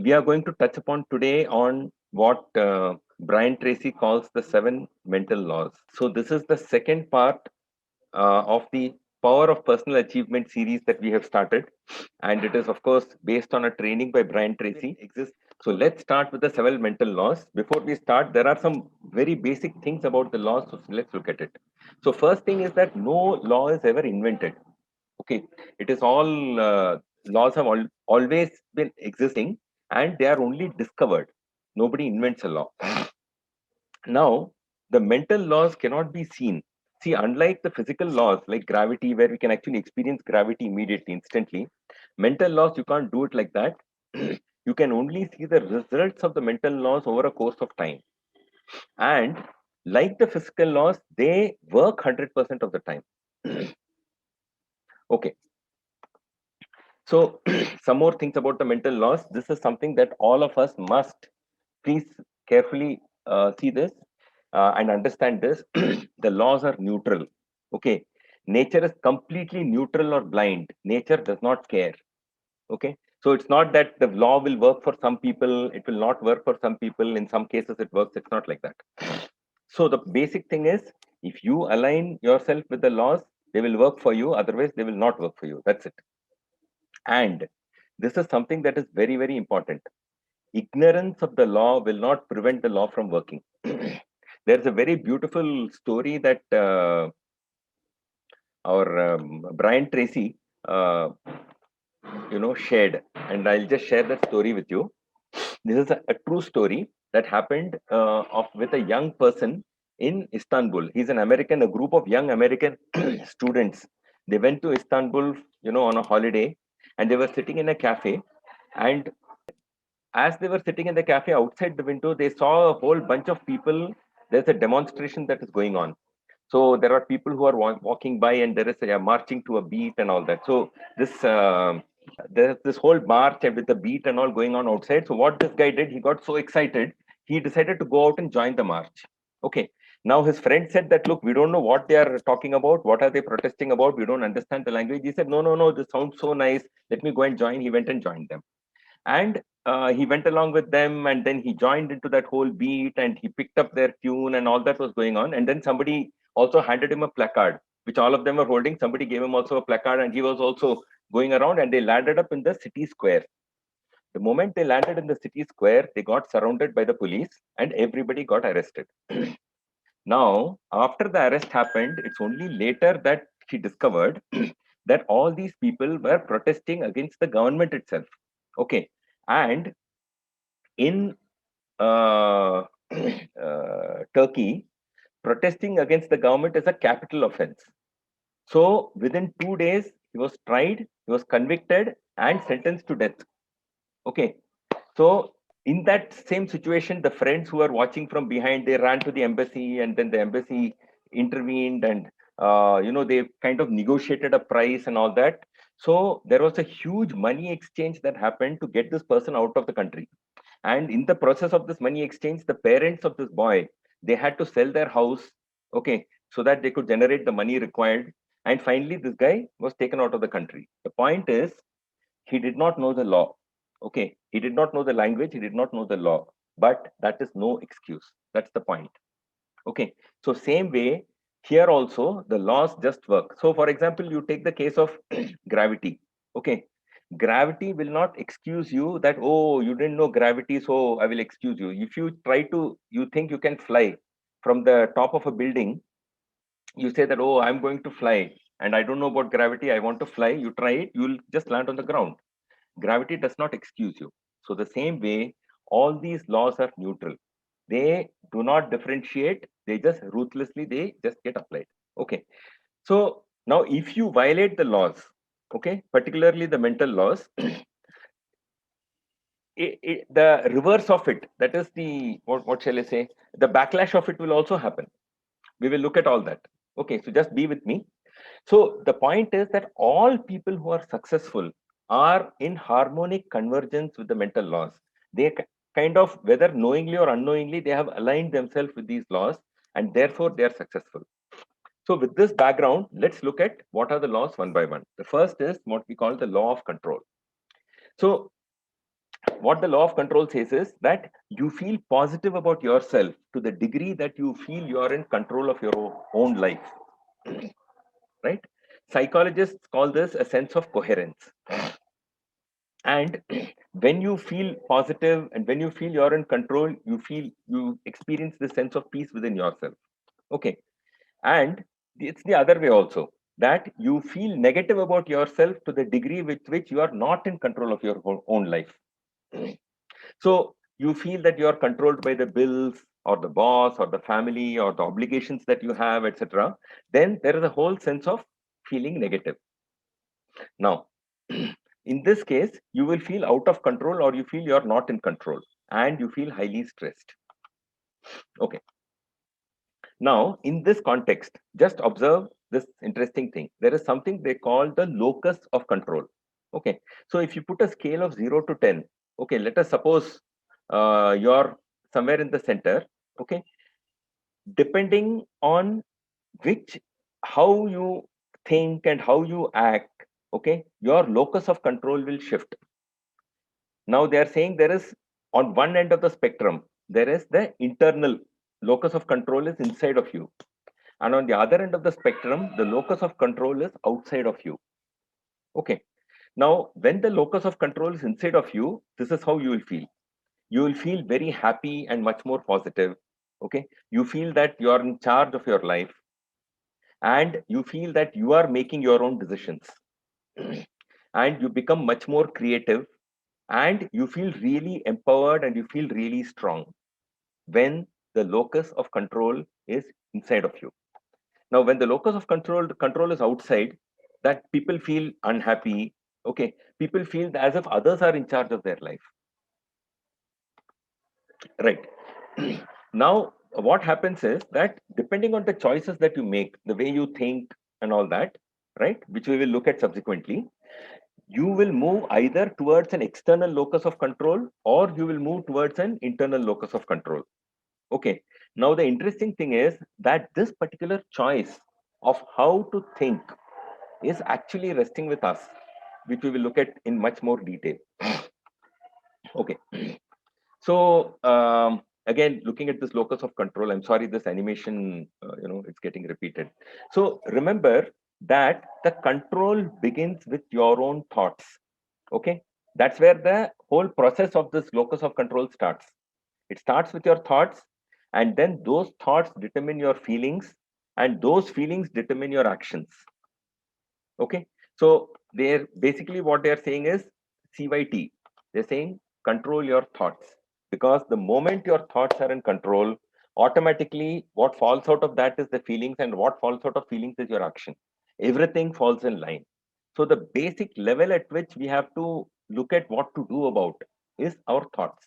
we are going to touch upon today on what Brian Tracy calls the 7 mental laws. So this is the second part of the Power of Personal Achievement series that we have started, and it is of course based on a training by Brian Tracy. So let's start with the 7 mental laws. Before we start, there are some very basic things about the laws. So let's look at it. So first thing is that no law is ever invented. Okay, it is all laws have always been existing, and they are only discovered. Nobody invents a law. Now, the mental laws cannot be seen. See, unlike the physical laws like gravity, where we can actually experience gravity immediately, instantly, mental laws, you can't do it like that. You can only see the results of the mental laws over a course of time. And like the physical laws, they work 100% of the time. Okay, so some more things about the mental laws. This is something that all of us must please carefully see this and understand this. The laws are neutral. Okay, nature is completely neutral or blind. Nature does not care. Okay, so it's not that the law will work for some people, it will not work for some people. In some cases it works. It's not like that. So the basic thing is, if you align yourself with the laws, they will work for you, otherwise they will not work for you. That's it. And this is something that is very, very important. Ignorance of the law will not prevent the law from working. There's a very beautiful story that our Brian Tracy, shared, and I'll just share that story with you. This is a true story that happened of with a young person in Istanbul. He's an American. A group of young American students. They went to Istanbul, on a holiday, and they were sitting in a cafe, and as they were sitting in the cafe, outside the window, they saw a whole bunch of people. There's a demonstration that is going on. So there are people who are walking by, and there is a marching to a beat and all that. So there's this whole march and with the beat and all going on outside. So what this guy did, he got so excited, he decided to go out and join the march. Okay. Now his friend said that, look, we don't know what they are talking about. What are they protesting about? We don't understand the language. He said, no, no, no, this sounds so nice. Let me go and join. He went and joined them. And he went along with them, and then he joined into that whole beat, and he picked up their tune, and all that was going on. And then somebody also handed him a placard, which all of them were holding. Somebody gave him also a placard, and he was also going around, and they landed up in the city square. The moment they landed in the city square, they got surrounded by the police, and everybody got arrested. Now, after the arrest happened, it's only later that she discovered that all these people were protesting against the government itself. Okay. And in Turkey, protesting against the government is a capital offense. So within 2 days, he was tried, he was convicted, and sentenced to death. Okay. So in that same situation, the friends who were watching from behind, they ran to the embassy, and then the embassy intervened, and they kind of negotiated a price and all that. So there was a huge money exchange that happened to get this person out of the country. And in the process of this money exchange, the parents of this boy, they had to sell their house, okay, so that they could generate the money required. And finally, this guy was taken out of the country. The point is, he did not know the law. Okay, he did not know the language, he did not know the law, but that is no excuse. That's the point. Okay, so same way here also the laws just work. So for example, you take the case of gravity. Okay, gravity will not excuse you that, oh, you didn't know gravity, so I will excuse you. If you try to, you think you can fly from the top of a building, you say that, oh, I'm going to fly and I don't know about gravity, I want to fly. You try it, you'll just land on the ground. Gravity does not excuse you. So the same way, all these laws are neutral. They do not differentiate. They just ruthlessly, they just get applied. Okay. So now if you violate the laws, okay, particularly the mental laws, the reverse of it, that is the, what shall I say, the backlash of it will also happen. We will look at all that. Okay, so just be with me. So the point is that all people who are successful are in harmonic convergence with the mental laws. They kind of, whether knowingly or unknowingly, they have aligned themselves with these laws, and therefore they are successful. So with this background, let's look at what are the laws one by one. The first is what we call the law of control. So what the law of control says is that you feel positive about yourself to the degree that you feel you are in control of your own life, right? Psychologists call this a sense of coherence. And when you feel positive and when you feel you're in control, you experience the sense of peace within yourself. Okay. And it's the other way also, that you feel negative about yourself to the degree with which you are not in control of your own life. So you feel that you are controlled by the bills or the boss or the family or the obligations that you have, etc. Then there is a whole sense of feeling negative. Now, in this case, you will feel out of control or you feel you are not in control and you feel highly stressed. Okay. Now, in this context, just observe this interesting thing. There is something they call the locus of control. Okay. So if you put a scale of 0 to 10, okay, let us suppose you're somewhere in the center. Okay. Depending on which, how you think and how you act, okay, your locus of control will shift. Now they are saying there is, on one end of the spectrum, there is the internal locus of control is inside of you. And on the other end of the spectrum, the locus of control is outside of you. Okay. Now, when the locus of control is inside of you, this is how you will feel. You will feel very happy and much more positive. Okay. You feel that you are in charge of your life and you feel that you are making your own decisions and you become much more creative and you feel really empowered and you feel really strong when the locus of control is inside of you. Now, when the locus of control is outside, that people feel unhappy. Okay, people feel as if others are in charge of their life. Right. Now, what happens is that depending on the choices that you make, the way you think and all that, right, which we will look at subsequently, you will move either towards an external locus of control or you will move towards an internal locus of control. Okay. Now, the interesting thing is that this particular choice of how to think is actually resting with us, which we will look at in much more detail. Okay. So, again, looking at this locus of control, I'm sorry, this animation, it's getting repeated. So remember that the control begins with your own thoughts. Okay. That's where the whole process of this locus of control starts. It starts with your thoughts, and then those thoughts determine your feelings, and those feelings determine your actions. Okay. So they're basically what they're saying is CYT. They're saying control your thoughts, because the moment your thoughts are in control, automatically what falls out of that is the feelings, and what falls out of feelings is your action. Everything falls in line. So the basic level at which we have to look at what to do about is our thoughts.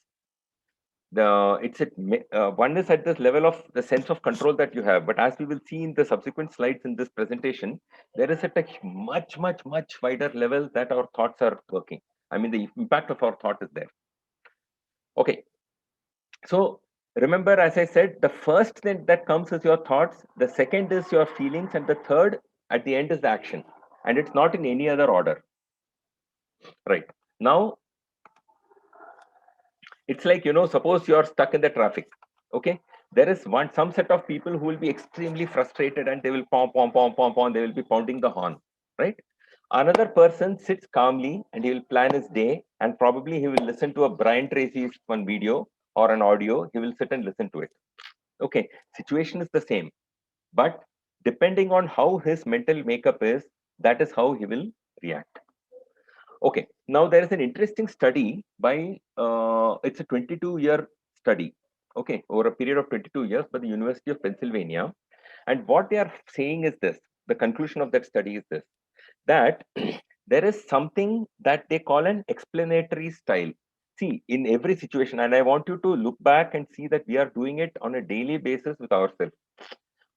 One is at this level of the sense of control that you have, but as we will see in the subsequent slides in this presentation, there is at a much wider level that our thoughts are working. I mean, the impact of our thought is there. Okay. So remember, as I said, the first thing that comes is your thoughts, the second is your feelings, and the third at the end is the action. And it's not in any other order. Right. Now, it's like, suppose you are stuck in the traffic. Okay. There is some set of people who will be extremely frustrated and they will pom, they will be pounding the horn. Right. Another person sits calmly and he will plan his day, and probably he will listen to a Brian Tracy's one video or an audio. He will sit and listen to it. Okay. Situation is the same, but depending on how his mental makeup is, that is how he will react. Okay, now there is an interesting study by, it's a 22-year study, okay, over a period of 22 years by the University of Pennsylvania. And what they are saying is this, the conclusion of that study is this, that there is something that they call an explanatory style. See, in every situation, and I want you to look back and see that we are doing it on a daily basis with ourselves.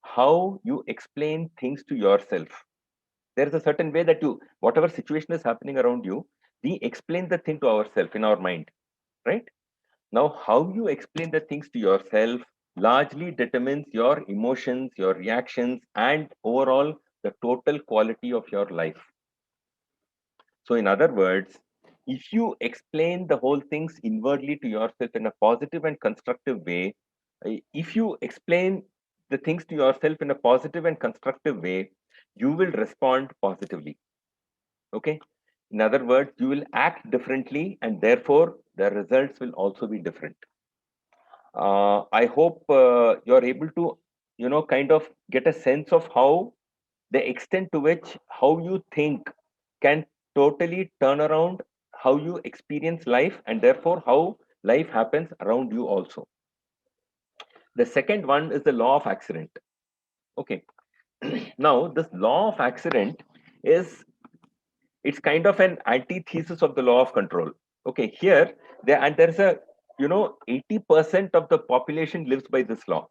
How you explain things to yourself. There is a certain way that you, whatever situation is happening around you, we explain the thing to ourselves in our mind, right? Now, how you explain the things to yourself largely determines your emotions, your reactions, and overall the total quality of your life. So in other words, if you explain the whole things inwardly to yourself in a positive and constructive way, if you explain the things to yourself in a positive and constructive way, you will respond positively. Okay. In other words, you will act differently, and therefore the results will also be different. I hope you're able to, kind of get a sense of how the extent to which how you think can totally turn around how you experience life, and therefore how life happens around you also. The second one is the law of accident. Okay. Now, this law of accident is, it's kind of an antithesis of the law of control. Okay, here there's a, 80% of the population lives by this law,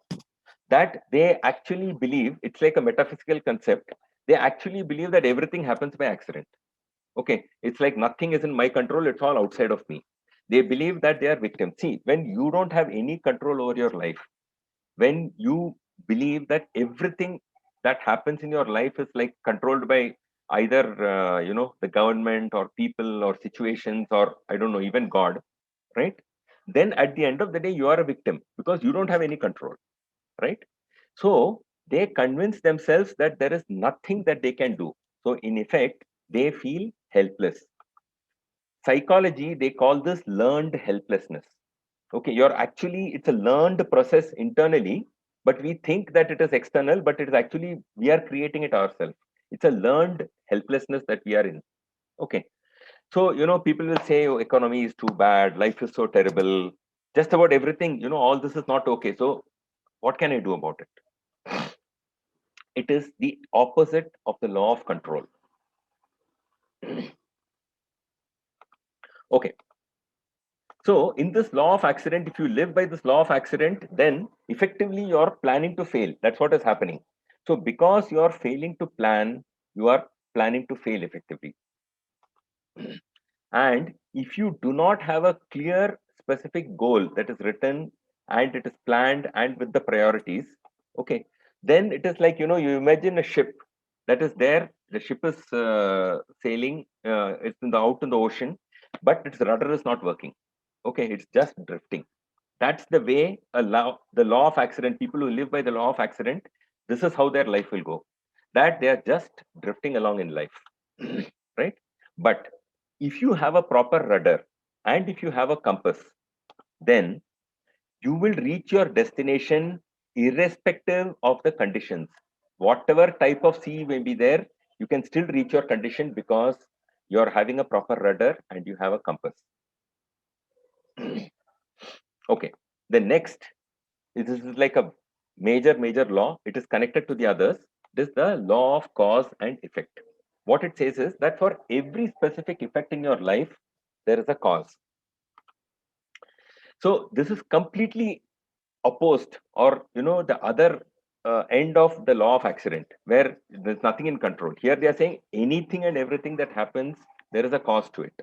that they actually believe it's like a metaphysical concept. They actually believe that everything happens by accident. Okay, it's like nothing is in my control, it's all outside of me. They believe that they are victims. See, when you don't have any control over your life, when you believe that everything that happens in your life is like controlled by either the government or people or situations, or I don't know, even God, right? Then at the end of the day you are a victim because you don't have any control, right? So they convince themselves that there is nothing that they can do. So in effect, they feel helpless. Psychology, they call this learned helplessness. Okay, you're actually, it's a learned process internally, but we think that it is external, but it is actually, we are creating it ourselves. It's a learned helplessness that we are in. Okay. So, people will say, oh, economy is too bad, life is so terrible, just about everything, all this is not okay. So, what can I do about it? It is the opposite of the law of control. Okay. So, in this law of accident, if you live by this law of accident, then effectively you're planning to fail. That's what is happening. So, because you're failing to plan, you are planning to fail effectively. And if you do not have a clear, specific goal that is written and it is planned and with the priorities, okay, then it is like, you imagine a ship that is there, the ship is sailing, it's out in the ocean, but its rudder is not working. Okay, it's just drifting. That's the way the law of accident, people who live by the law of accident, this is how their life will go. That they are just drifting along in life, right? But if you have a proper rudder and if you have a compass, then you will reach your destination irrespective of the conditions. Whatever type of sea may be there, you can still reach your condition because you're having a proper rudder and you have a compass. Okay. The next, this is like a major law. It is connected to the others. It is the law of cause and effect. What it says is that for every specific effect in your life, there is a cause. So this is completely opposed, or the other end of the law of accident, where there's nothing in control. Here they are saying anything and everything that happens, there is a cause to it.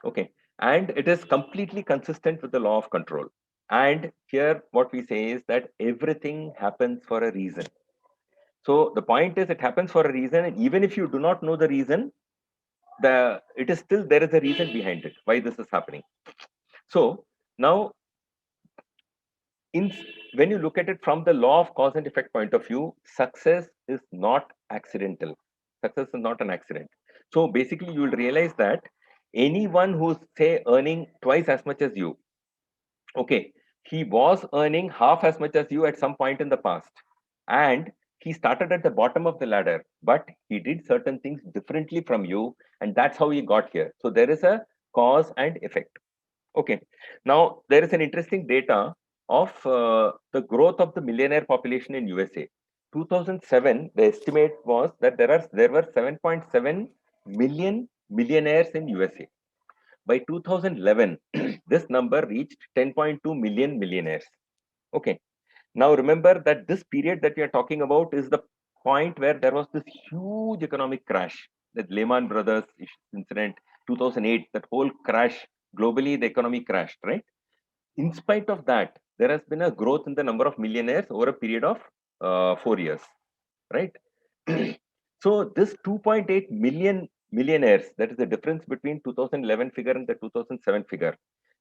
Okay, and it is completely consistent with the law of control. And here what we say is that everything happens for a reason. So the point is, it happens for a reason, and even if you do not know the reason, it is still, there is a reason behind it why this is happening. So now, when you look at it from the law of cause and effect point of view, success is not accidental. Success is not an accident. So basically, you will realize that anyone who's, say, earning twice as much as you, okay, he was earning half as much as you at some point in the past, and he started at the bottom of the ladder, but he did certain things differently from you, and that's how he got here. So there is a cause and effect. Okay. Now, there is an interesting data of the growth of the millionaire population in USA. 2007, the estimate was that there were 7.7 million millionaires in USA. By 2011, this number reached 10.2 million millionaires. Okay. Now, remember that this period that we are talking about is the point where there was this huge economic crash, the Lehman Brothers incident, 2008, that whole crash, globally, the economy crashed, right? In spite of that, there has been a growth in the number of millionaires over a period of 4 years, right? So this 2.8 million millionaires, that is the difference between 2011 figure and the 2007 figure,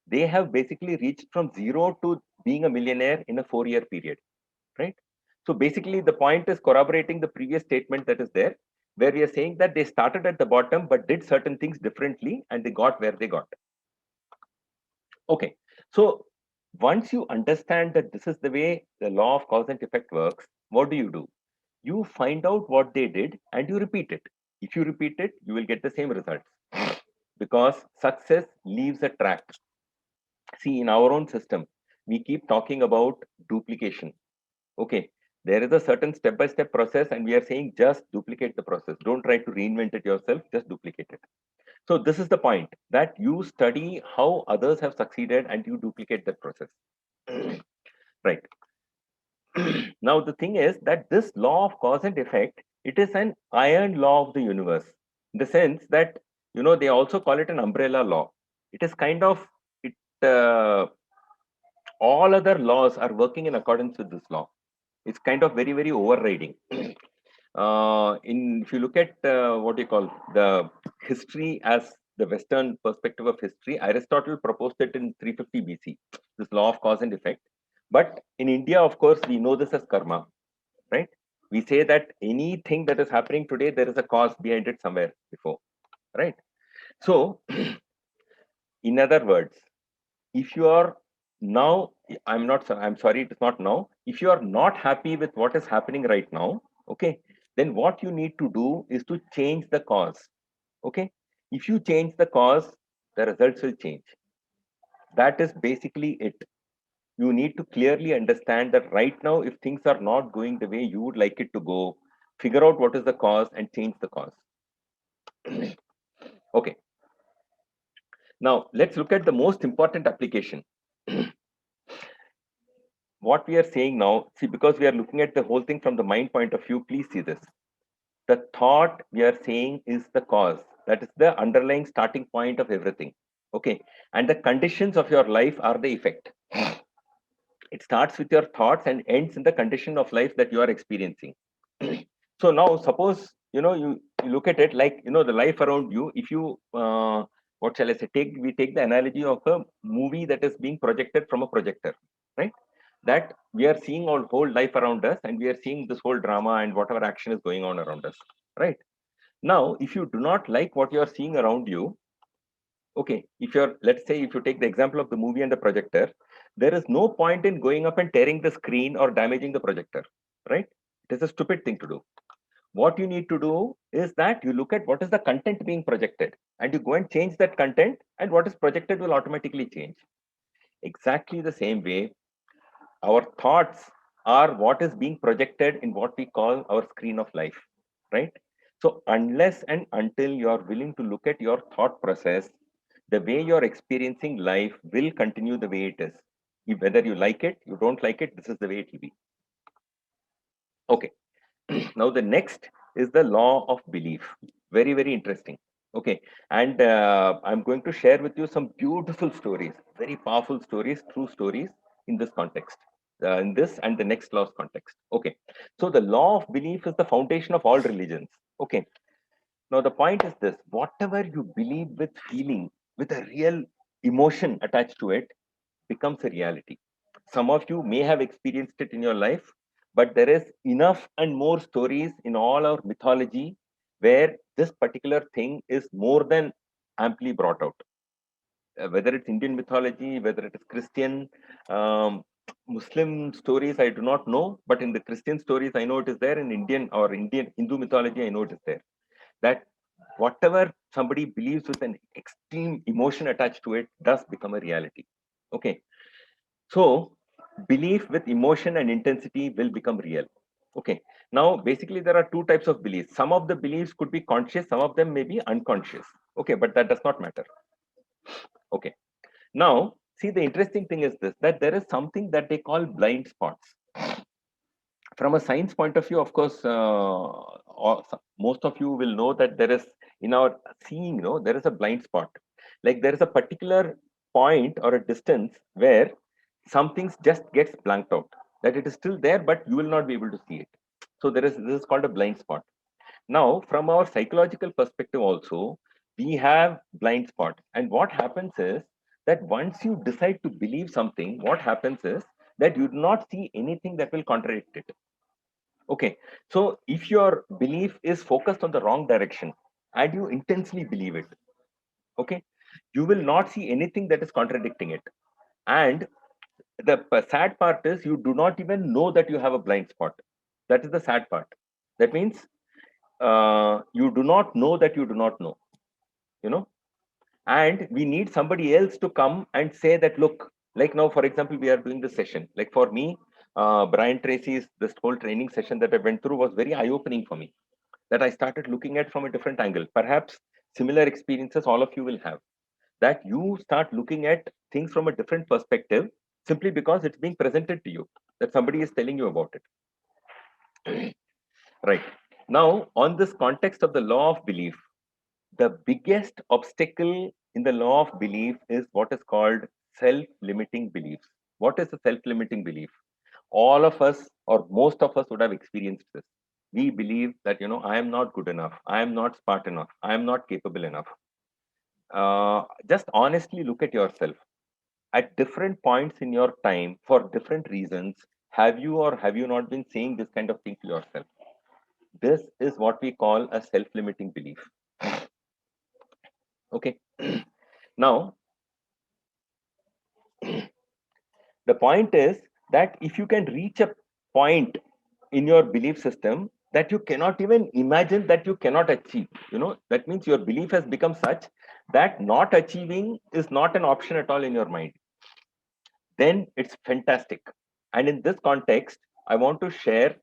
they have basically reached from zero to being a millionaire in a 4-year period, right? So basically the point is corroborating the previous statement that is there, where we are saying that they started at the bottom but did certain things differently and they got where they got. Okay, so once you understand that this is the way the law of cause and effect works, what do? You find out what they did and you repeat it. If you repeat it, you will get the same results because success leaves a track. See, in our own system, we keep talking about duplication. Okay, there is a certain step-by-step process, and we are saying just duplicate the process. Don't try to reinvent it yourself, just duplicate it. So this is the point, that you study how others have succeeded and you duplicate that process. Right. Now the thing is that this law of cause and effect, it is an iron law of the universe, in the sense that, they also call it an umbrella law. It is kind of it. All other laws are working in accordance with this law. It's kind of very, very overriding. If you look at what you call the history as the Western perspective of history, Aristotle proposed it in 350 BC, this law of cause and effect. But in India, of course, we know this as karma, right? We say that anything that is happening today, there is a cause behind it somewhere before, right? So, in other words, if you are now, I'm sorry, it is not now. If you are not happy with what is happening right now, okay, then what you need to do is to change the cause. Okay, if you change the cause, the results will change. That is basically it. You need to clearly understand that right now, if things are not going the way you would like it to go, figure out what is the cause and change the cause. Okay, now let's look at the most important application. What we are saying now, see, because we are looking at the whole thing from the mind point of view, please see this. The thought we are saying is the cause. That is the underlying starting point of everything. Okay. And the conditions of your life are the effect. It starts with your thoughts and ends in the condition of life that you are experiencing. So now suppose, you look at it like, the life around you. If you, what shall I say, we take the analogy of a movie that is being projected from a projector, right? That we are seeing our whole life around us and we are seeing this whole drama and whatever action is going on around us, right? Now, if you do not like what you are seeing around you, okay, let's say if you take the example of the movie and the projector, there is no point in going up and tearing the screen or damaging the projector, right? It is a stupid thing to do. What you need to do is that you look at what is the content being projected and you go and change that content, and what is projected will automatically change. Exactly the same way, our thoughts are what is being projected in what we call our screen of life, right? So unless and until you are willing to look at your thought process, the way you're experiencing life will continue the way it is. Whether you like it, you don't like it, this is the way it will be. Okay. Now the next is the law of belief. Very, very interesting. Okay. And I'm going to share with you some beautiful stories, very powerful stories, true stories in this context, in this and the next law's context. Okay. So the law of belief is the foundation of all religions. Okay. Now the point is this: whatever you believe with feeling, with a real emotion attached to it, becomes a reality. Some of you may have experienced it in your life, but there is enough and more stories in all our mythology where this particular thing is more than amply brought out. Whether it's Indian mythology, whether it is Christian, Muslim stories, I do not know, but in the Christian stories, I know it is there. In Indian Hindu mythology, I know it is there. That whatever somebody believes with an extreme emotion attached to it does become a reality. Okay. So belief with emotion and intensity will become real. Okay. Now, basically, there are two types of beliefs. Some of the beliefs could be conscious, some of them may be unconscious. Okay, but that does not matter. Okay. Now, see, the interesting thing is this, that there is something that they call blind spots. From a science point of view, of course, most of you will know that there is, in our seeing, there is a blind spot. Like there is a particular point or a distance where some things just gets blanked out, that it is still there, but you will not be able to see it. So this is called a blind spot. Now, from our psychological perspective also, we have blind spot. And what happens is that once you decide to believe something, what happens is that you do not see anything that will contradict it. Okay. So if your belief is focused on the wrong direction and you intensely believe it, okay, you will not see anything that is contradicting it. And the sad part is you do not even know that you have a blind spot. That is the sad part. That means you do not know that you do not know, you know. And we need somebody else to come and say that, look, like now, for example, we are doing this session. Like for me, Brian Tracy's this whole training session that I went through was very eye-opening for me, that I started looking at from a different angle. Perhaps similar experiences all of you will have, that you start looking at things from a different perspective simply because it's being presented to you, that somebody is telling you about it. Right. Now, on this context of the law of belief, the biggest obstacle in the law of belief is what is called self-limiting beliefs. What is a self-limiting belief? All of us, or most of us, would have experienced this. We believe that, I am not good enough, I am not smart enough, I am not capable enough. Just honestly look at yourself. At different points in your time, for different reasons, have you or have you not been saying this kind of thing to yourself? This is what we call a self-limiting belief. Okay. Now, the point is that if you can reach a point in your belief system that you cannot even imagine that you cannot achieve, that means your belief has become such that not achieving is not an option at all in your mind, then it's fantastic. And in this context, I want to share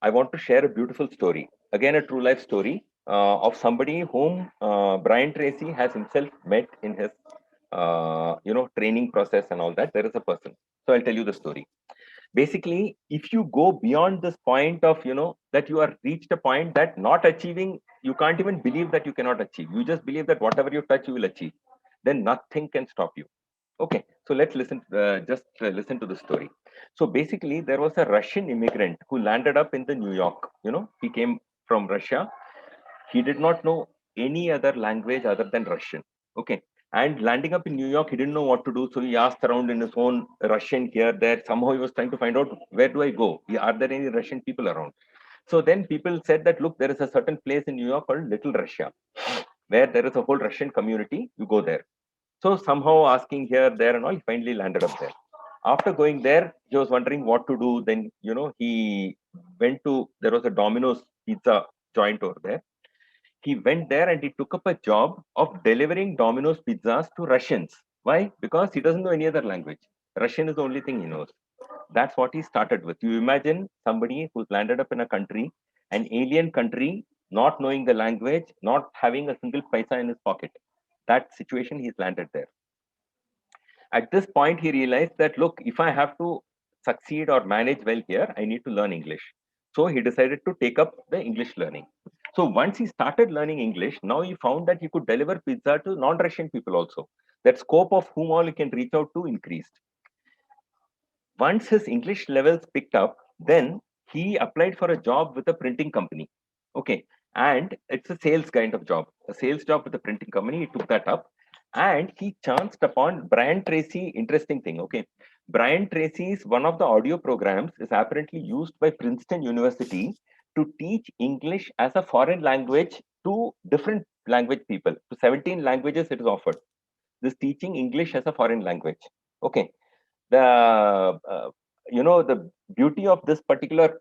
a beautiful story, again a true life story, of somebody whom Brian Tracy has himself met in his training process and all that. There is a person, so I'll tell you the story. Basically, if you go beyond this point of, that you are reached a point that not achieving, you can't even believe that you cannot achieve, you just believe that whatever you touch you will achieve, then nothing can stop you. Okay, so let's listen to the story. So basically, there was a Russian immigrant who landed up in the New York. He came from Russia. He did not know any other language other than Russian. Okay, and landing up in New York, he didn't know what to do. So he asked around in his own Russian here, there. Somehow he was trying to find out, where do I go? Are there any Russian people around? So then people said that, look, there is a certain place in New York called Little Russia, where there is a whole Russian community. You go there. So somehow asking here, there, and all, he finally landed up there. After going there, he was wondering what to do. Then, he went to, there was a Domino's pizza joint over there. He went there and he took up a job of delivering Domino's pizzas to Russians. Why? Because he doesn't know any other language. Russian is the only thing he knows. That's what he started with. You imagine somebody who's landed up in a country, an alien country, not knowing the language, not having a single paisa in his pocket. That situation, he's landed there. At this point, he realized that, look, if I have to succeed or manage well here, I need to learn English. So he decided to take up the English learning. So once he started learning English, now he found that he could deliver pizza to non-Russian people also. That scope of whom all he can reach out to increased. Once his English levels picked up, then he applied for a job with a printing company. Okay. And it's a sales kind of job, a sales job with a printing company. He took that up and he chanced upon Brian Tracy. Interesting thing. Okay. Brian Tracy's one of the audio programs is apparently used by Princeton University to teach English as a foreign language to different language people. To 17 languages it is offered. This teaching English as a foreign language. Okay. The beauty of this particular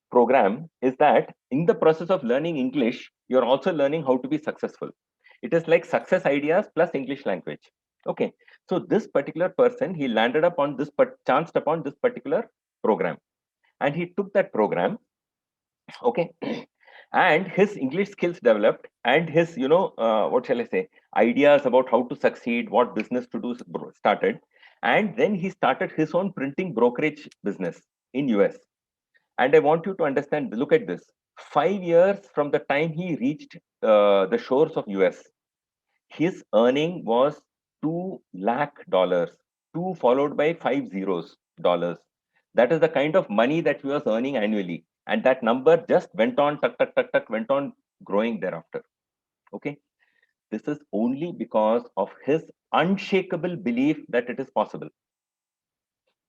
program is that in the process of learning English, you're also learning how to be successful. It is like success ideas plus English language. Okay, so this particular person, he landed up on this, but chanced upon this particular program, and he took that program. Okay, and his English skills developed, and his, what shall I say, ideas about how to succeed, what business to do started. And then he started his own printing brokerage business in US. And I want you to understand, look at this. 5 years from the time he reached the shores of US, his earning was $2 lakh, 2 followed by 5 zeros dollars. That is the kind of money that he was earning annually. And that number just went on, tuck, tuck, tuck, tuck, went on growing thereafter. Okay. This is only because of his unshakable belief that it is possible.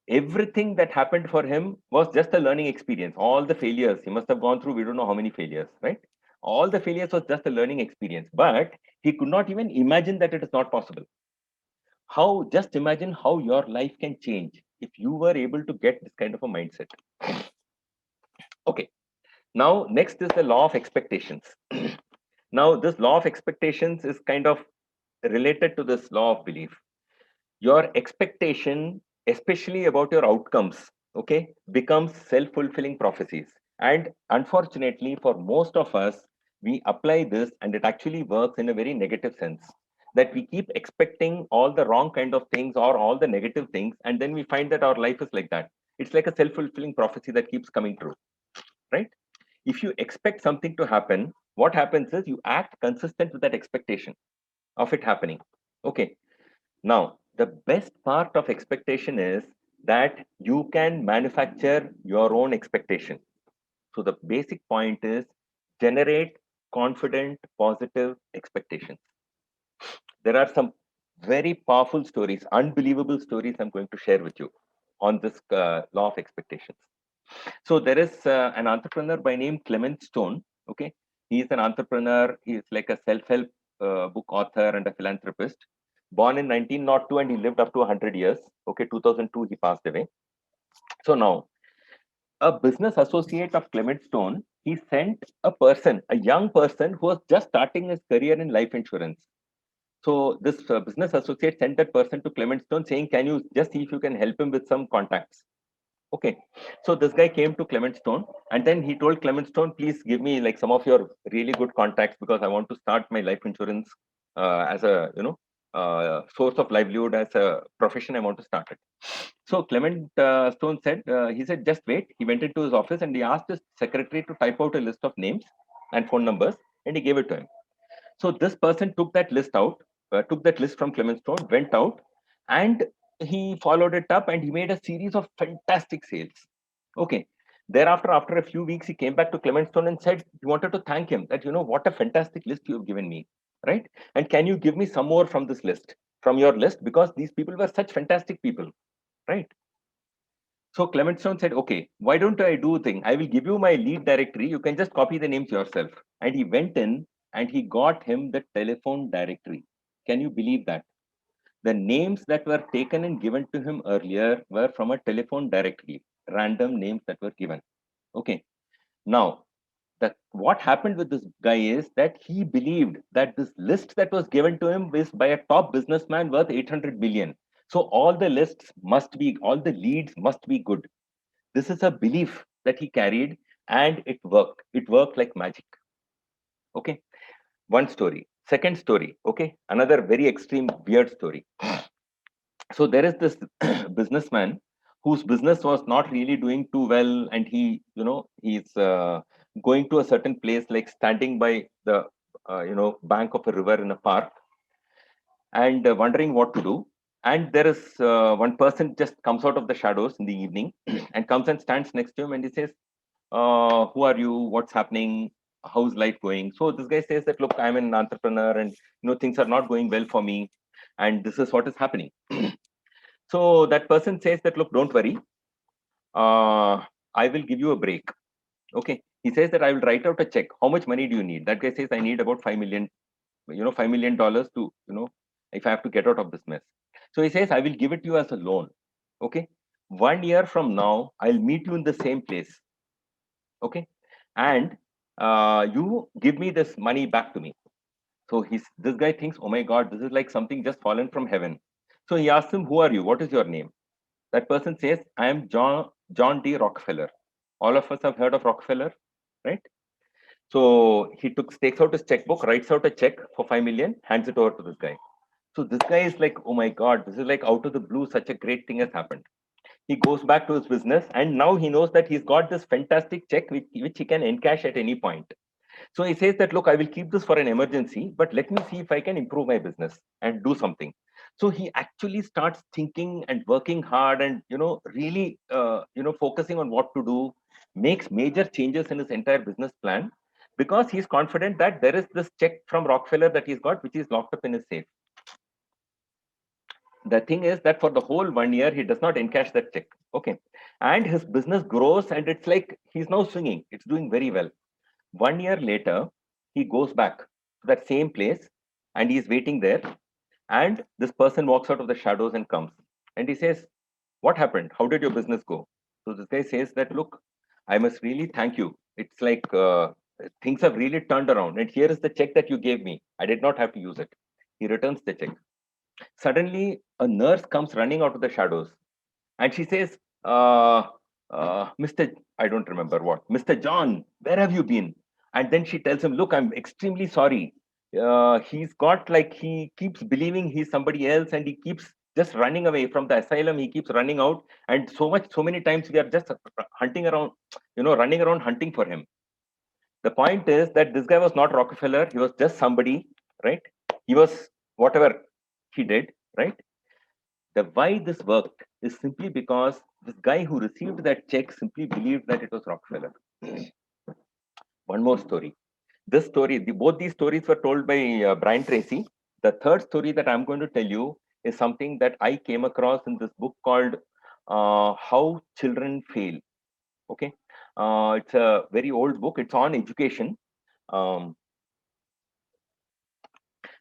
Everything that happened for him was just a learning experience. All the failures he must have gone through, we don't know how many failures, right? All the failures was just a learning experience, but he could not even imagine that it is not possible. How, just imagine how your life can change if you were able to get this kind of a mindset. Okay, now next is the law of expectations. Now this law of expectations is kind of related to this law of belief. Your expectation, especially about your outcomes, okay, becomes self-fulfilling prophecies. And unfortunately, for most of us, we apply this and it actually works in a very negative sense. That we keep expecting all the wrong kind of things or all the negative things, and then we find that our life is like that. It's like a self-fulfilling prophecy that keeps coming true, right? If you expect something to happen, what happens is you act consistent with that expectation of it happening. Okay, now, the best part of expectation is that you can manufacture your own expectation. So, the basic point is generate confident, positive expectations. There are some very powerful stories, unbelievable stories I'm going to share with you on this law of expectations. So, there is an entrepreneur by name Clement Stone. Okay, he is an entrepreneur, he is like a self help book author and a philanthropist, born in 1902 and he lived up to 100 years. Okay, 2002 he passed away. So now, a business associate of Clement Stone, he sent a person, a young person who was just starting his career in life insurance. So this business associate sent that person to Clement Stone saying, can you just see if you can help him with some contacts? Okay, so this guy came to Clement Stone and then he told Clement Stone, please give me like some of your really good contacts because I want to start my life insurance as a source of livelihood, as a profession. I want to start it. So Clement Stone said, he said, just wait. He went into his office and he asked his secretary to type out a list of names and phone numbers, and he gave it to him. So this person took that list from Clement Stone, went out, and he followed it up, and he made a series of fantastic sales. Okay. Thereafter, after a few weeks, he came back to Clement Stone and said he wanted to thank him that, what a fantastic list you have given me, right? And can you give me some more from this list, from your list, because these people were such fantastic people, right? So Clement Stone said, okay, why don't I do a thing? I will give you my lead directory. You can just copy the names yourself. And he went in and he got him the telephone directory. Can you believe that? The names that were taken and given to him earlier were from a telephone directory, random names that were given. Okay. Now, what happened with this guy is that he believed that this list that was given to him was by a top businessman worth 800 million. So all the leads must be good. This is a belief that he carried and it worked. It worked like magic. Okay. One story. Second story. Okay. Another very extreme, weird story. So there is this businessman whose business was not really doing too well. And he's going to a certain place, like standing by the, bank of a river in a park and wondering what to do. And there is one person just comes out of the shadows in the evening and comes and stands next to him and he says, who are you, what's happening, how's life going? So this guy says that, look, I'm an entrepreneur and things are not going well for me and this is what is happening. So that person says that, look, don't worry, uh, I will give you a break. Okay, he says that I will write out a check. How much money do you need? That guy says, I need about 5 million, $5 million to, if I have to get out of this mess. So he says, I will give it to you as a loan. Okay, 1 year from now I'll meet you in the same place. Okay, and you give me this money back to me. So this guy thinks, oh my god, this is like something just fallen from heaven. So he asks him, who are you, what is your name? That person says, I am John D. Rockefeller. All of us have heard of Rockefeller, right? So he takes out his checkbook, writes out a check for 5 million, hands it over to this guy. So this guy is like, oh my god, this is like out of the blue, such a great thing has happened. He goes back to his business and now he knows that he's got this fantastic check which he can encash at any point. So he says that, look, I will keep this for an emergency, but let me see if I can improve my business and do something. So he actually starts thinking and working hard and, really, focusing on what to do. makes major changes in his entire business plan because he's confident that there is this check from Rockefeller that he's got, which is locked up in his safe. The thing is that for the whole 1 year, he does not encash that check. Okay. And his business grows and it's like he's now swinging. It's doing very well. 1 year later, he goes back to that same place and he's waiting there. And this person walks out of the shadows and comes. And he says, "What happened? How did your business go?" So this guy says that, "Look, I must really thank you. It's like things have really turned around. And here is the check that you gave me. I did not have to use it." He returns the check. Suddenly, a nurse comes running out of the shadows and she says, Mr. I don't remember what, Mr. John, where have you been? And then she tells him, "Look, I'm extremely sorry. He's got like, he keeps believing he's somebody else and he keeps just running away from the asylum. He keeps running out. And so many times we are just hunting around, running around hunting for him." The point is that this guy was not Rockefeller. He was just somebody, right? He was whatever he did, right? The why this worked is simply because this guy who received that check simply believed that it was Rockefeller. One more story. This story, both these stories were told by Brian Tracy. The third story that I'm going to tell you is something that I came across in this book called How Children Fail. Okay, it's a very old book. It's on education. Um,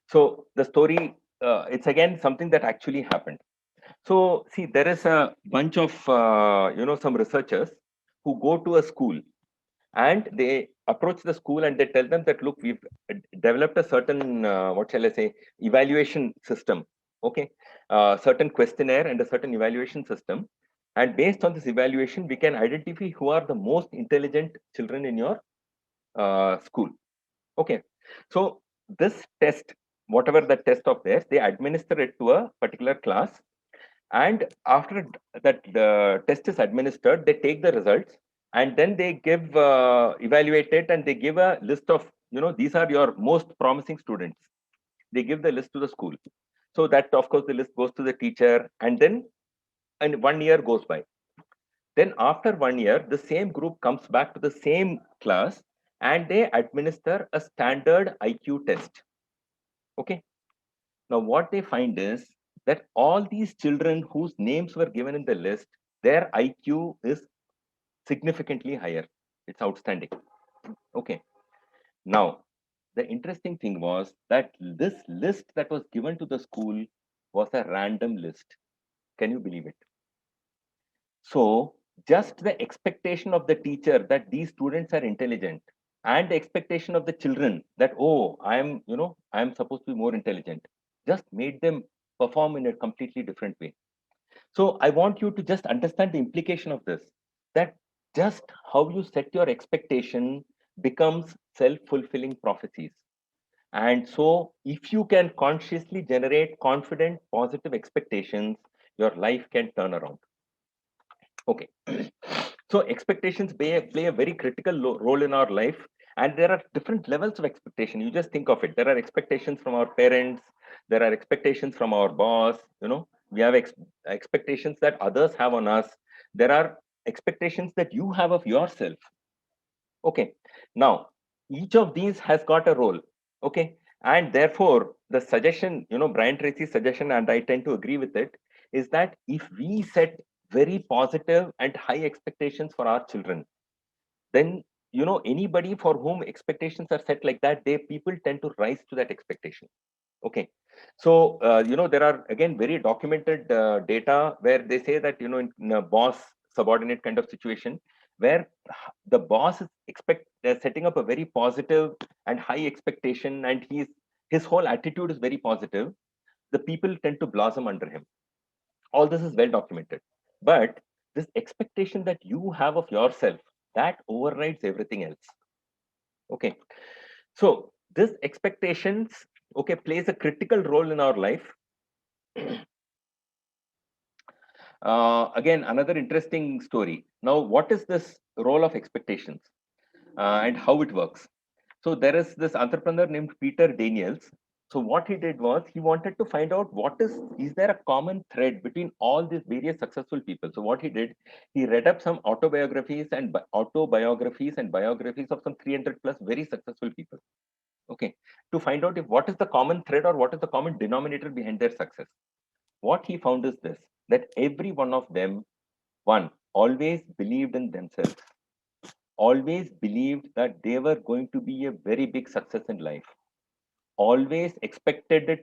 so the story, it's again something that actually happened. So see, there is a bunch of some researchers who go to a school and they approach the school and they tell them that, "Look, we've developed a certain what shall I say, evaluation system. Okay, certain questionnaire and a certain evaluation system, and based on this evaluation, we can identify who are the most intelligent children in your school." Okay, so this test, whatever the test of theirs, they administer it to a particular class, and after that the test is administered, they take the results and then they give evaluate it and they give a list of, these are your most promising students. They give the list to the school. So that of course the list goes to the teacher, and 1 year goes by. Then after 1 year, the same group comes back to the same class and they administer a standard IQ test. Okay. Now, what they find is that all these children whose names were given in the list, their IQ is significantly higher. It's outstanding. Okay. Now, the interesting thing was that this list that was given to the school was a random list. Can you believe it? So, just the expectation of the teacher that these students are intelligent and the expectation of the children that, oh, I am supposed to be more intelligent, just made them perform in a completely different way. So I want you to just understand the implication of this, that just how you set your expectation becomes self-fulfilling prophecies. And so if you can consciously generate confident, positive expectations, your life can turn around. Okay. So expectations play a very critical role in our life. And there are different levels of expectation. You just think of it. There are expectations from our parents. There are expectations from our boss. We have expectations that others have on us. There are expectations that you have of yourself. Okay. Now, each of these has got a role. Okay. And therefore, the suggestion, Brian Tracy's suggestion, and I tend to agree with it, is that if we set very positive and high expectations for our children, then anybody for whom expectations are set like that, people tend to rise to that expectation. Okay. So there are again very documented data where they say that in a boss subordinate kind of situation, where the boss is setting up a very positive and high expectation, and his whole attitude is very positive, the people tend to blossom under him. All this is well documented. But this expectation that you have of yourself, that overrides everything else. Okay. So this expectations, okay, plays a critical role in our life. Again, another interesting story. Now, what is this role of expectations and how it works? So there is this entrepreneur named Peter Daniels. So what he did was he wanted to find out is there a common thread between all these various successful people. So what he did, he read up some autobiographies and biographies of some 300 plus very successful people. Okay, to find out if what is the common thread or what is the common denominator behind their success. What he found is this, that every one of them, one, always believed in themselves, always believed that they were going to be a very big success in life, always expected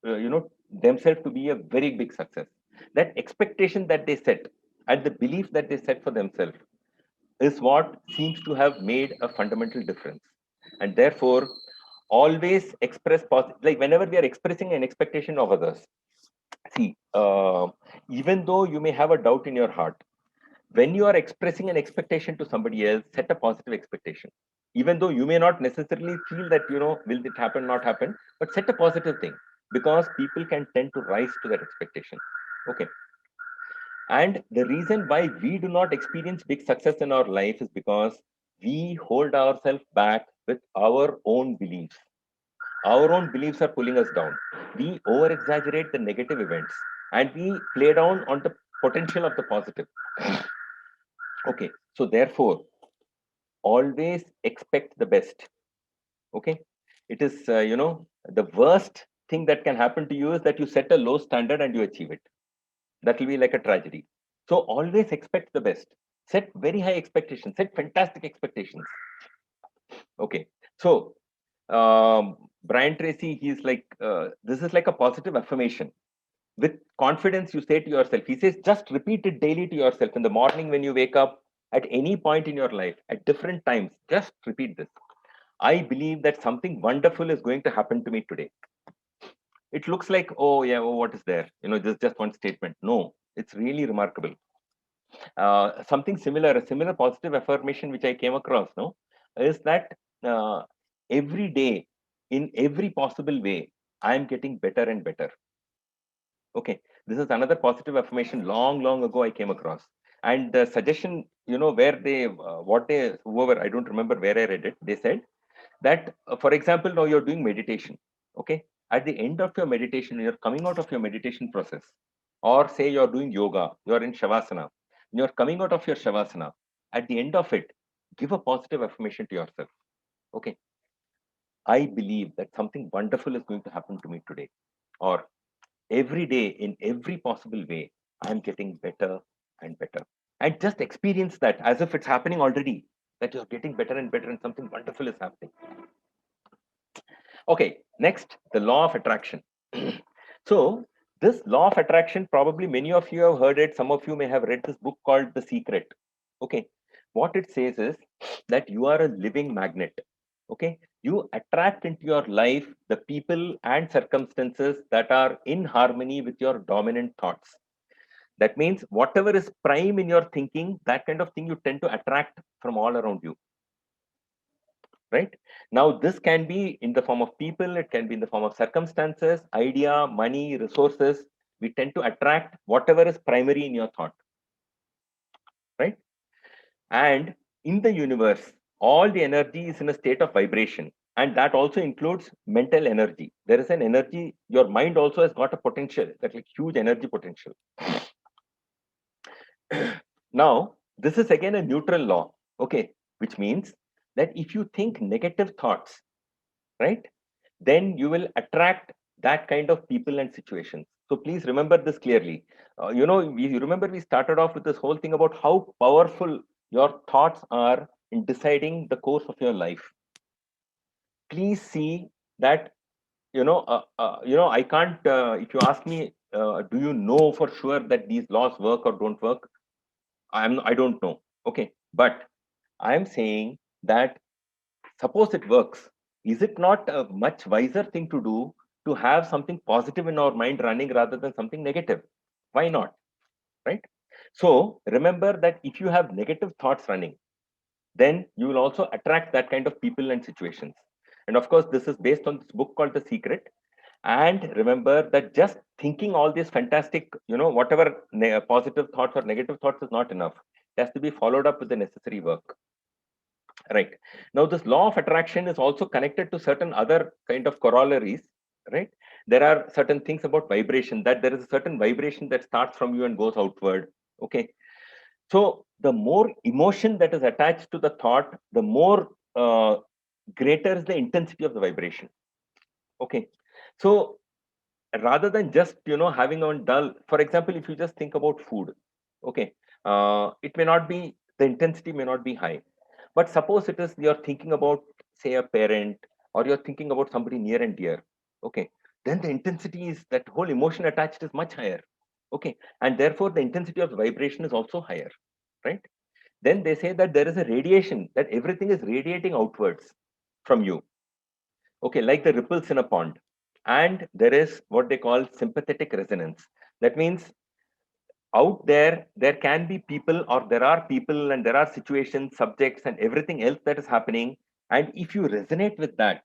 themselves to be a very big success. That expectation that they set and the belief that they set for themselves is what seems to have made a fundamental difference. And therefore, always express positive, like whenever we are expressing an expectation of others, see, even though you may have a doubt in your heart, when you are expressing an expectation to somebody else, set a positive expectation. Even though you may not necessarily feel that, will it happen, not happen, but set a positive thing, because people can tend to rise to that expectation. Okay. And the reason why we do not experience big success in our life is because we hold ourselves back with our own beliefs. Our own beliefs are pulling us down. We over exaggerate the negative events and we play down on the potential of the positive. Okay. So, therefore, always expect the best. Okay. It is, the worst thing that can happen to you is that you set a low standard and you achieve it. That will be like a tragedy. So always expect the best. Set very high expectations, set fantastic expectations. Okay. So Brian Tracy, he's like, this is like a positive affirmation. With confidence, you say to yourself, he says, just repeat it daily to yourself in the morning when you wake up, at any point in your life, at different times. Just repeat this. I believe that something wonderful is going to happen to me today. It looks like, oh yeah, oh, what is there? Just one statement. No, it's really remarkable. Something similar, a similar positive affirmation which I came across, no, is that every day, in every possible way, I am getting better and better. Okay, this is another positive affirmation long ago I came across. And the suggestion, where they, whoever, I don't remember where I read it, they said that, for example, now you're doing meditation. Okay, at the end of your meditation, you're coming out of your meditation process, or say you're doing yoga, you're in shavasana, you're coming out of your shavasana. At the end of it, give a positive affirmation to yourself. Okay, I believe that something wonderful is going to happen to me today, or every day, in every possible way, I'm getting better and better. And just experience that as if it's happening already, that you're getting better and better and something wonderful is happening. Okay, next, the law of attraction. So, this law of attraction, probably many of you have heard it. Some of you may have read this book called The Secret. Okay, what it says is that you are a living magnet. Okay, you attract into your life the people and circumstances that are in harmony with your dominant thoughts. That means whatever is prime in your thinking, that kind of thing you tend to attract from all around you. Right now, this can be in the form of people, it can be in the form of circumstances, idea, money, resources. We tend to attract whatever is primary in your thought, right? And in the universe, all the energy is in a state of vibration, and that also includes mental energy. There is an energy, your mind also has got a potential, that like huge energy potential. Now, this is again a neutral law, okay, which means that if you think negative thoughts, right, then you will attract that kind of people and situations. So please remember this clearly. You remember we started off with this whole thing about how powerful your thoughts are in deciding the course of your life. Please see that, I can't, if you ask me, do you know for sure that these laws work or don't work? I don't know. Okay. But I'm saying that suppose it works, is it not a much wiser thing to do to have something positive in our mind running rather than something negative? Why not? Right? So remember that if you have negative thoughts running, then you will also attract that kind of people and situations. And of course, this is based on this book called The Secret. And remember that just thinking all these fantastic, whatever positive thoughts or negative thoughts is not enough. It has to be followed up with the necessary work. Right. Now, this law of attraction is also connected to certain other kind of corollaries, right? There are certain things about vibration, that there is a certain vibration that starts from you and goes outward. Okay. So the more emotion that is attached to the thought, the more greater is the intensity of the vibration. Okay. So rather than just, having on dull, for example, if you just think about food, okay, it may not be, the intensity may not be high. But suppose it is you're thinking about, say, a parent, or you're thinking about somebody near and dear, okay, then the intensity is, that whole emotion attached is much higher, okay, and therefore the intensity of the vibration is also higher, right? Then they say that there is a radiation, that everything is radiating outwards from you, okay, like the ripples in a pond. And there is what they call sympathetic resonance. That means out there can be people, or there are people, and there are situations, subjects, and everything else that is happening. And if you resonate with that,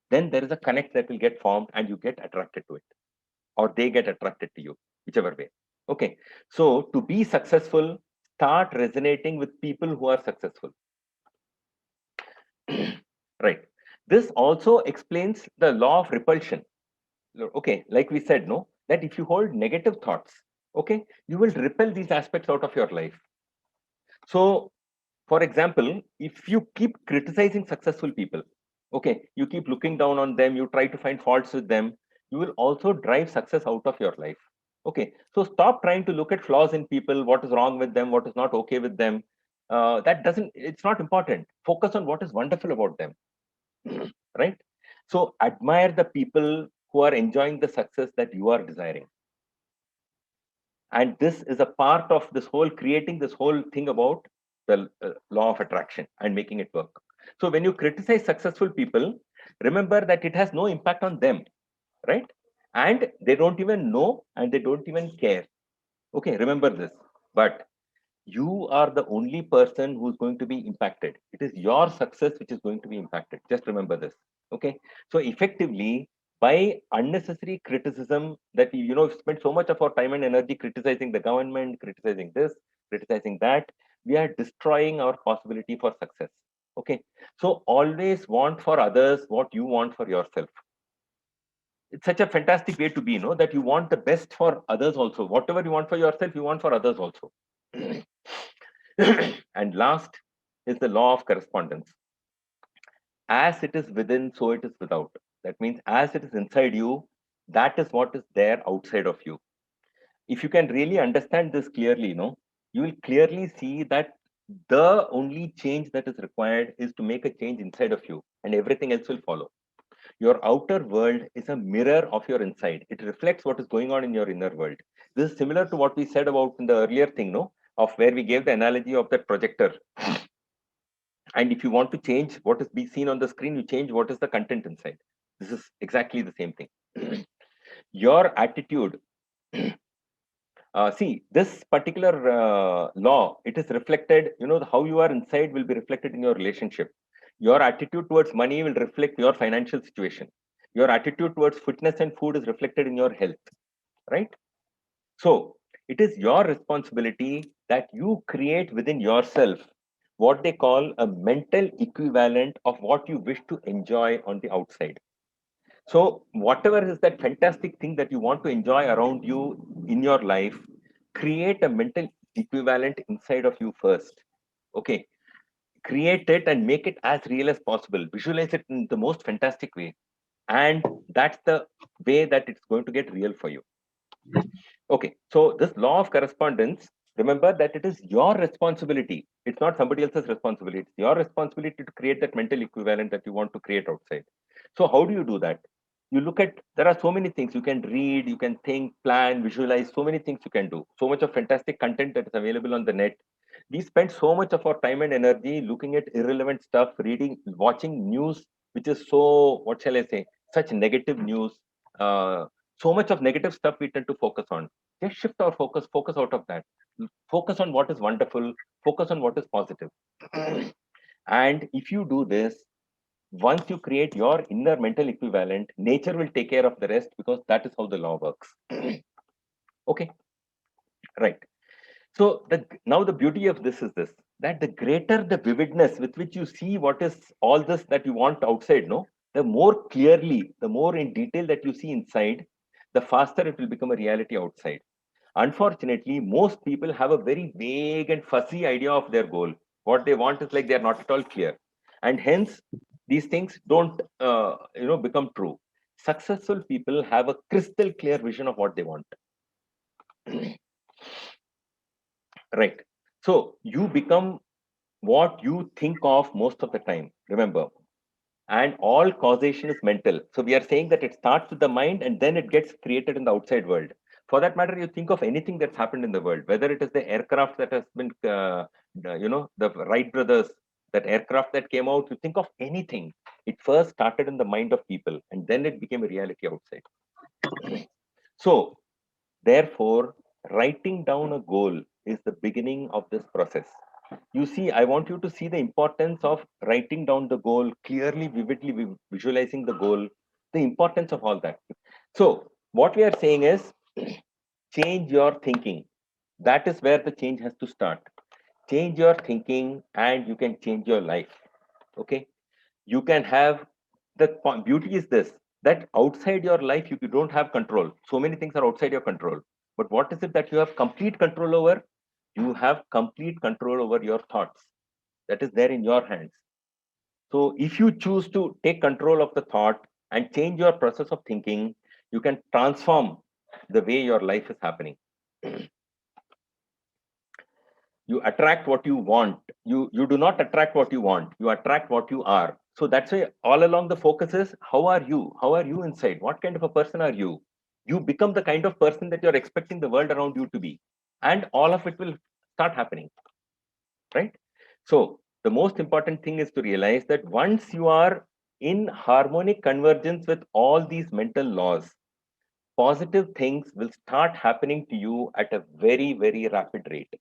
then there is a connect that will get formed, and you get attracted to it, or they get attracted to you, whichever way. Okay. So to be successful, start resonating with people who are successful. Right. This also explains the law of repulsion. Okay, like we said, no, that if you hold negative thoughts, okay, you will repel these aspects out of your life. So, for example, if you keep criticizing successful people, okay, you keep looking down on them, you try to find faults with them, you will also drive success out of your life. Okay, so stop trying to look at flaws in people, what is wrong with them, what is not okay with them. That doesn't, it's not important. Focus on what is wonderful about them. Right? So admire the people who are enjoying the success that you are desiring. And this is a part of this whole, creating this whole thing about the law of attraction and making it work. So when you criticize successful people, remember that it has no impact on them, right? And they don't even know, and they don't even care. Okay, remember this. But you are the only person who's going to be impacted. It is your success which is going to be impacted. Just remember this. Okay. So effectively, by unnecessary criticism, that we, spend so much of our time and energy criticizing the government, criticizing this, criticizing that, we are destroying our possibility for success. Okay. So always want for others what you want for yourself. It's such a fantastic way to be, that you want the best for others also. Whatever you want for yourself, you want for others also. And last is the law of correspondence. As it is within, so it is without. That means as it is inside you, that is what is there outside of you. If you can really understand this clearly, you will clearly see that the only change that is required is to make a change inside of you, and everything else will follow. Your outer world is a mirror of your inside. It reflects what is going on in your inner world. This is similar to what we said about in the earlier thing, of where we gave the analogy of that projector. And if you want to change what is being seen on the screen, you change what is the content inside. This is exactly the same thing. Your attitude, see, this particular law, it is reflected, how you are inside will be reflected in your relationship. Your attitude towards money will reflect your financial situation. Your attitude towards fitness and food is reflected in your health, right? So it is your responsibility that you create within yourself what they call a mental equivalent of what you wish to enjoy on the outside. So whatever is that fantastic thing that you want to enjoy around you in your life, create a mental equivalent inside of you first. Okay. Create it and make it as real as possible. Visualize it in the most fantastic way. And that's the way that it's going to get real for you. Okay, so this law of correspondence, remember that it is your responsibility. It's not somebody else's responsibility. It's your responsibility to create that mental equivalent that you want to create outside. So how do you do that? You look at, there are so many things you can read, you can think, plan, visualize, so many things you can do. So much of fantastic content that is available on the net. We spend so much of our time and energy looking at irrelevant stuff, reading, watching news, which is so, what shall I say, such negative news. So much of negative stuff we tend to focus on. Just shift our focus out of that. Focus on what is wonderful, focus on what is positive. And if you do this, once you create your inner mental equivalent, nature will take care of the rest, because that is how the law works. Okay, right. So now the beauty of this is this. that the greater the vividness with which you see what is all this that you want outside, no, the more clearly, the more in detail that you see inside, the faster it will become a reality outside. Unfortunately, most people have a very vague and fuzzy idea of their goal. What they want is like they are not at all clear, and hence these things don't become true. Successful people have a crystal clear vision of what they want. Right. So you become what you think of most of the time. Remember, and all causation is mental. So we are saying that it starts with the mind and then it gets created in the outside world. For that matter, you think of anything that's happened in the world, whether it is the aircraft that has been the Wright brothers, that aircraft that came out, you think of anything, it first started in the mind of people and then it became a reality outside. So therefore, writing down a goal is the beginning of this process. You see, I want you to see the importance of writing down the goal, clearly, vividly visualizing the goal, the importance of all that. So, what we are saying is change your thinking. That is where the change has to start. Change your thinking, and you can change your life. Okay, you can have beauty is this, that outside your life you don't have control. So many things are outside your control. But what is it that you have complete control over? You have complete control over your thoughts. That is there in your hands. So if you choose to take control of the thought and change your process of thinking, you can transform the way your life is happening. You attract what you want. You do not attract what you want. You attract what you are. So that's why all along the focus is how are you? How are you inside? What kind of a person are you? You become the kind of person that you're expecting the world around you to be, and all of it will start happening, right? So the most important thing is to realize that once you are in harmonic convergence with all these mental laws, positive things will start happening to you at a very, very rapid rate,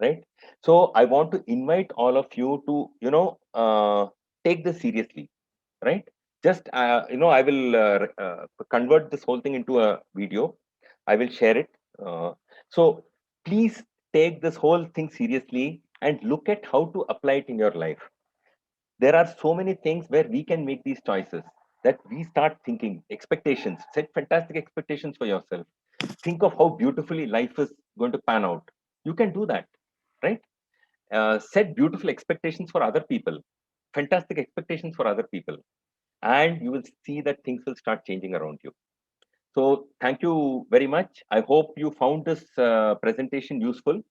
right? So I want to invite all of you to take this seriously, right? Just I will convert this whole thing into a video. I will share it. So please take this whole thing seriously and look at how to apply it in your life. There are so many things where we can make these choices, that we start thinking expectations, set fantastic expectations for yourself. Think of how beautifully life is going to pan out. You can do that, right? Set beautiful expectations for other people, fantastic expectations for other people, and you will see that things will start changing around you. So thank you very much. I hope you found this presentation useful.